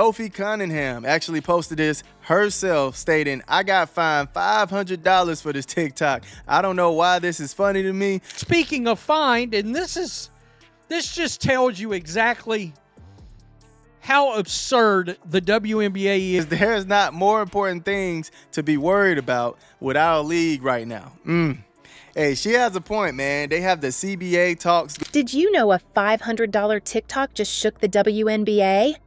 Sophie Cunningham actually posted this herself, stating, "I got fined $500 for this TikTok. I don't know why this is funny to me." Speaking of fined, and this just tells you exactly how absurd the WNBA is. There's not more important things to be worried about with our league right now. Hey, she has a point, man. They have the CBA talks. Did you know a $500 TikTok just shook the WNBA?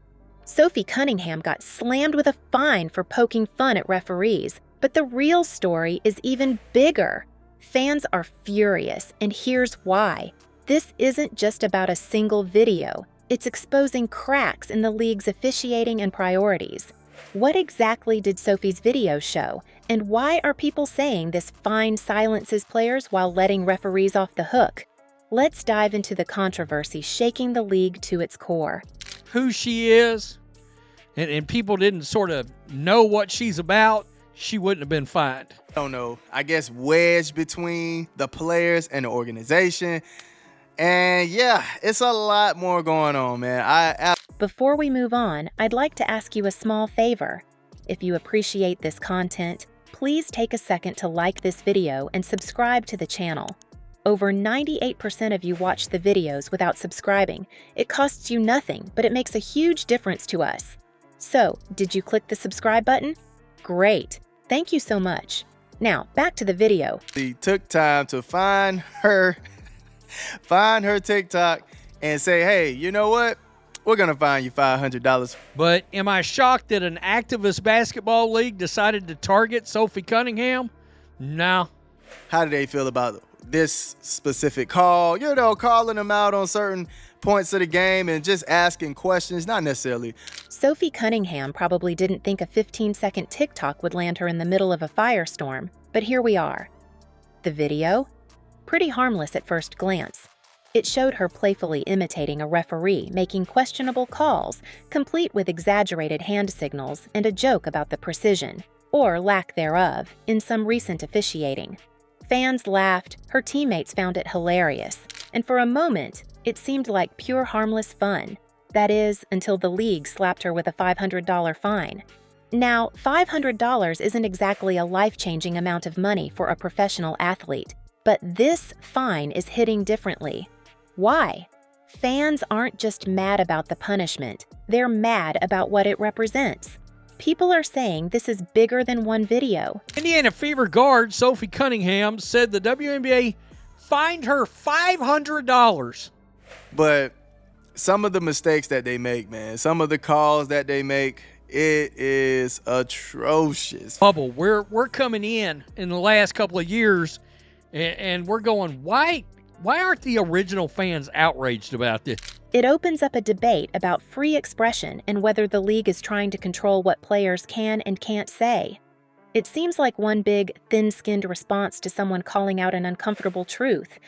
Sophie Cunningham got slammed with a fine for poking fun at referees, but the real story is even bigger. Fans are furious, and here's why. This isn't just about a single video. It's exposing cracks in the league's officiating and priorities. What exactly did Sophie's video show, and why are people saying this fine silences players while letting referees off the hook? Let's dive into the controversy shaking the league to its core. Who she is, and people didn't sort of know what she's about, she wouldn't have been fined. I don't know, I guess wedged between the players and the organization. And yeah, it's a lot more going on, man. Before we move on, I'd like to ask you a small favor. If you appreciate this content, please take a second to like this video and subscribe to the channel. Over 98% of you watch the videos without subscribing. It costs you nothing, but it makes a huge difference to us. So, did you click the subscribe button? Great. Thank you so much. Now, back to the video. She took time to find her TikTok and say, "Hey, you know what? We're going to fine you $500. But am I shocked that an activist basketball league decided to target Sophie Cunningham? No. How do they feel about this specific call? You know, calling them out on certain points of the game and just asking questions, not necessarily. Sophie Cunningham probably didn't think a 15-second TikTok would land her in the middle of a firestorm, but here we are. The video? Pretty harmless at first glance. It showed her playfully imitating a referee making questionable calls, complete with exaggerated hand signals and a joke about the precision, or lack thereof, in some recent officiating. Fans laughed, her teammates found it hilarious, and for a moment, it seemed like pure harmless fun. That is, until the league slapped her with a $500 fine. Now, $500 isn't exactly a life-changing amount of money for a professional athlete, but this fine is hitting differently. Why? Fans aren't just mad about the punishment, they're mad about what it represents. People are saying this is bigger than one video. Indiana Fever guard Sophie Cunningham said the WNBA fined her $500. But some of the mistakes that they make, man, some of the calls that they make, it is atrocious. Bubble, we're coming in the last couple of years, and we're going, why aren't the original fans outraged about this? It opens up a debate about free expression and whether the league is trying to control what players can and can't say. It seems like one big, thin-skinned response to someone calling out an uncomfortable truth.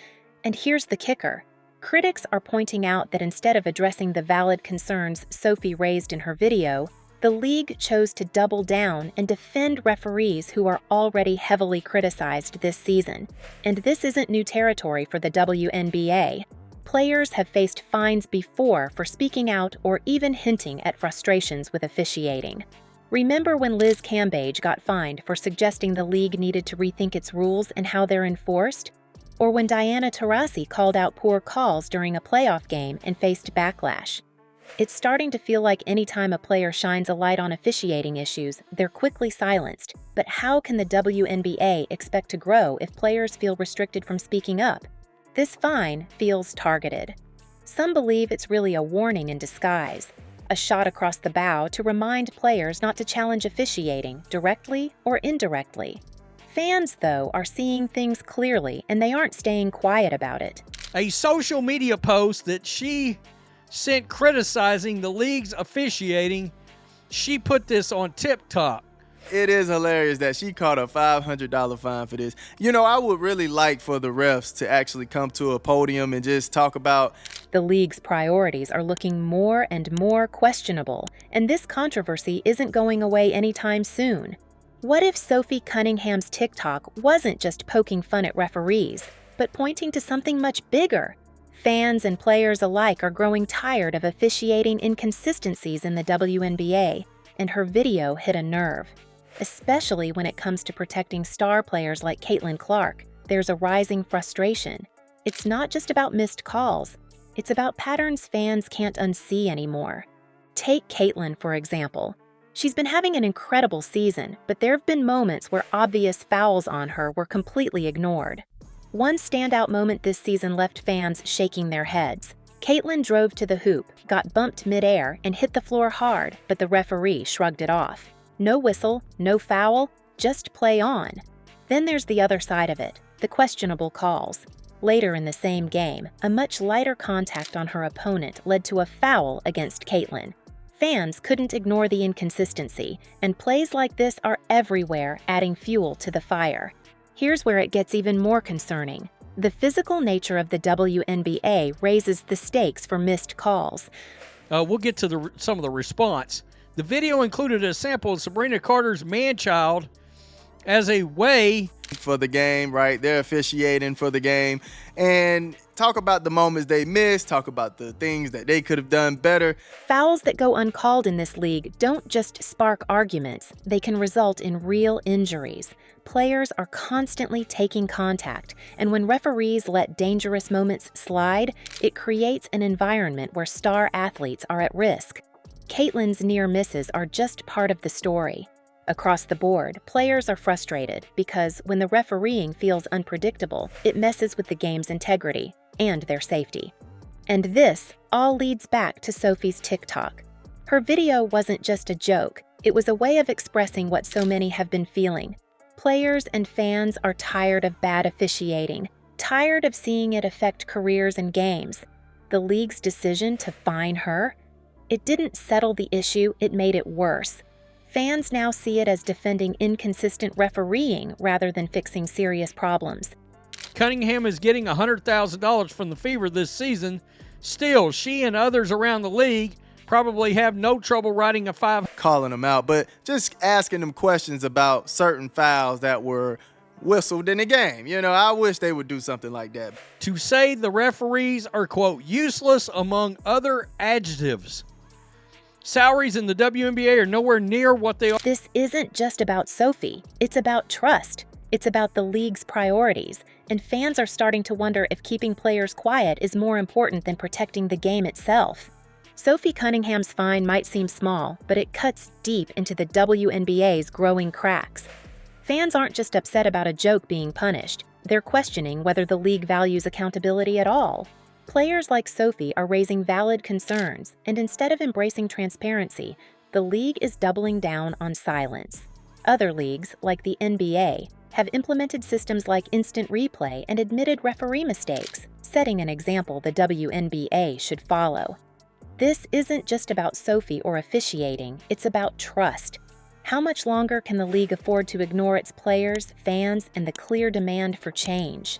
And here's the kicker. Critics are pointing out that instead of addressing the valid concerns Sophie raised in her video, the league chose to double down and defend referees who are already heavily criticized this season. And this isn't new territory for the WNBA. Players have faced fines before for speaking out or even hinting at frustrations with officiating. Remember when Liz Cambage got fined for suggesting the league needed to rethink its rules and how they're enforced? Or when Diana Taurasi called out poor calls during a playoff game and faced backlash? It's starting to feel like anytime a player shines a light on officiating issues, they're quickly silenced. But how can the WNBA expect to grow if players feel restricted from speaking up? This fine feels targeted. Some believe it's really a warning in disguise, a shot across the bow to remind players not to challenge officiating, directly or indirectly. Fans, though, are seeing things clearly, and they aren't staying quiet about it. A social media post that she sent criticizing the league's officiating, she put this on TikTok. It is hilarious that she caught a $500 fine for this. You know, I would really like for the refs to actually come to a podium and just talk about the league's priorities are looking more and more questionable, and this controversy isn't going away anytime soon. What if Sophie Cunningham's TikTok wasn't just poking fun at referees, but pointing to something much bigger? Fans and players alike are growing tired of officiating inconsistencies in the WNBA, and her video hit a nerve. Especially when it comes to protecting star players like Caitlin Clark, there's a rising frustration. It's not just about missed calls, it's about patterns fans can't unsee anymore. Take Caitlin, for example. She's been having an incredible season, but there have been moments where obvious fouls on her were completely ignored. One standout moment this season left fans shaking their heads. Caitlin drove to the hoop, got bumped midair, and hit the floor hard, but the referee shrugged it off. No whistle, no foul, just play on. Then there's the other side of it, the questionable calls. Later in the same game, a much lighter contact on her opponent led to a foul against Caitlin. Fans couldn't ignore the inconsistency, and plays like this are everywhere, adding fuel to the fire. Here's where it gets even more concerning. The physical nature of the WNBA raises the stakes for missed calls. We'll get to some of the response. The video included a sample of Sabrina Carter's man-child as a way for the game, right? They're officiating for the game. And talk about the moments they missed, talk about the things that they could have done better. Fouls that go uncalled in this league don't just spark arguments, they can result in real injuries. Players are constantly taking contact, and when referees let dangerous moments slide, it creates an environment where star athletes are at risk. Caitlin's near misses are just part of the story. Across the board, players are frustrated because when the refereeing feels unpredictable, it messes with the game's integrity and their safety. And this all leads back to Sophie's TikTok. Her video wasn't just a joke, it was a way of expressing what so many have been feeling. Players and fans are tired of bad officiating, tired of seeing it affect careers and games. The league's decision to fine her? It didn't settle the issue, it made it worse. Fans now see it as defending inconsistent refereeing rather than fixing serious problems. Cunningham is getting $100,000 from the Fever this season. Still, she and others around the league probably have no trouble writing a calling them out, but just asking them questions about certain fouls that were whistled in the game. You know, I wish they would do something like that. To say the referees are, quote, useless among other adjectives. Salaries in the WNBA are nowhere near what they are. This isn't just about Sophie. It's about trust. It's about the league's priorities. And fans are starting to wonder if keeping players quiet is more important than protecting the game itself. Sophie Cunningham's fine might seem small, but it cuts deep into the WNBA's growing cracks. Fans aren't just upset about a joke being punished. They're questioning whether the league values accountability at all. Players like Sophie are raising valid concerns, and instead of embracing transparency, the league is doubling down on silence. Other leagues, like the NBA, have implemented systems like instant replay and admitted referee mistakes, setting an example the WNBA should follow. This isn't just about Sophie or officiating, it's about trust. How much longer can the league afford to ignore its players, fans, and the clear demand for change?